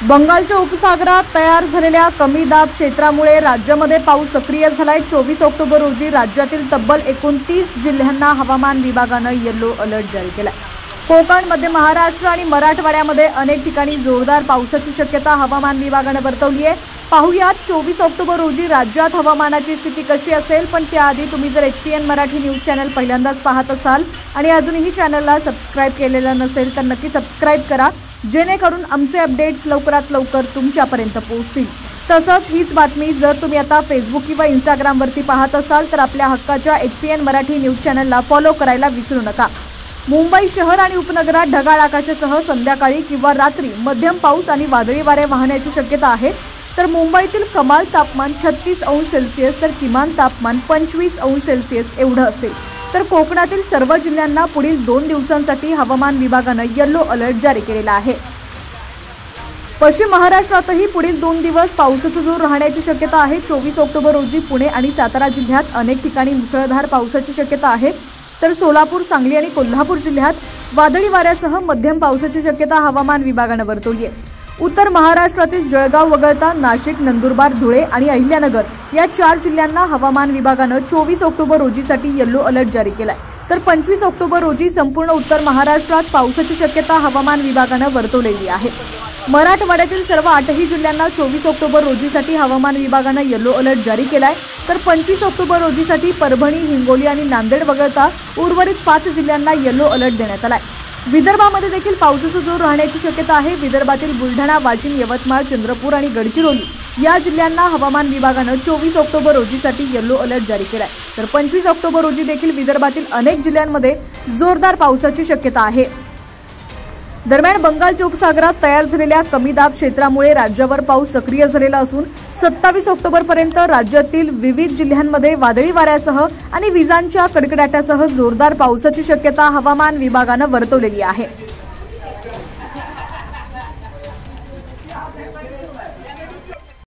बंगालच्या उपसागरात तयार झालेल्या कमी दाब क्षेत्रामुळे राज्यामध्ये पाऊस सक्रिय झालाय। 24 ऑक्टोबर रोजी राज्यातील तब्बल 29 जिल्ह्यांना हवामान विभागाने येलो अलर्ट जारी केलाय। कोकण, मध्य महाराष्ट्र आणि मराठवाड्यामध्ये अनेक ठिकाणी जोरदार पावसाची शक्यता हवामान विभागाने वर्तवली आहे। पाहुयात 24 ऑक्टोबर रोजी राज्यात हवामानाची स्थिती कशी असेल। पण त्याआधी तुम्ही जर HPN मराठी न्यूज चॅनल पहिल्यांदाच पाहत असाल आणि अजूनही चॅनलला सबस्क्राइब केलेलं नसेल तर नक्की सबस्क्राइब करा, जेणेकरून आमचे अपडेट्स लवकरात लवकर तुमच्यापर्यंत पोहोचतील। तसंच हीच बातमी जर तुम्ही आता फेसबुक किंवा इंस्टाग्रामवरती पाहत असाल तर आपल्या हक्काच्या HPN मराठी न्यूज चॅनलला फॉलो करायला विसरू नका। मुंबई शहर आणि उपनगरात ढगाळ आकाशासह संध्याकाळी किंवा रात्री मध्यम पाऊस आणि वादळी वारे वाहण्याची शक्यता आहे। तर मुंबईतील कमाल तापमान 36 अंश सेल्सिअस तर किमान तापमान 25 अंश सेल्सिअस एवढं असेल। तर कोकणातील सर्व जिल्ह्यांना पुढील 2 दिवसांसाठी हवामान विभागाने येलो अलर्ट जारी केलेला आहे। पश्चिम महाराष्ट्रातही पुढील 2 दिवस पावसाचा जोर राहण्याची शक्यता आहे। 24 ऑक्टोबर रोजी पुणे आणि सातारा जिल्ह्यात अनेक ठिकाणी मुसळधार पावसाची शक्यता आहे। तर सोलापूर, सांगली आणि कोल्हापूर जिल्ह्यात वादळी वाऱ्यासह मध्यम पावसाची शक्यता हवामान विभागाने वर्तवली आहे। उत्तर महाराष्ट्रातील जळगाव वगळता नाशिक, नंदुरबार, धुळे आणि अहिल्यानगर या 4 जिल्ह्यांना हवामान विभागाने 24 ऑक्टोबर रोजीसाठी येलो अलर्ट जारी केलाय। तर 25 ऑक्टोबर रोजी संपूर्ण उत्तर महाराष्ट्रात पावसाची शक्यता हवामान विभागाने वर्तवलेली आहे। मराठवाड्यातील सर्व 8ही जिल्ह्यांना 24 ऑक्टोबर रोजीसाठी हवामान विभागाने येलो अलर्ट जारी केलाय। तर 25 ऑक्टोबर रोजीसाठी परभणी, हिंगोली आणि नांदेड वगळता उर्वरित 5 जिल्ह्यांना येलो अलर्ट देण्यात आलाय। विदर्भामध्ये देखील पावसाचा जोर राहण्याची शक्यता आहे। विदर्भातील बुलढाणा, वाशिम, यवतमाळ, चंद्रपूर आणि गडचिरोली या जिल्ह्यांना हवामान विभागाने 24 ऑक्टोबर रोजीसाठी येलो अलर्ट जारी केलाय। तर 25 ऑक्टोबर रोजी देखील विदर्भातील अनेक जिल्ह्यांमध्ये जोरदार पावसाची शक्यता आहे। दरम्यान बंगालच्या उपसागरात तयार झालेल्या कमी दाब क्षेत्रामुळे राज्यावर पाऊस सक्रिय झालेला असून 27 ऑक्टोबर पर्यंत राज्यातील विविध जिल्ह्यांमध्ये वादळी वाऱ्यासह आणि विजांच्या कडकडाटासह जोरदार पावसाची शक्यता हवामान विभागाने वर्तवलेली आहे।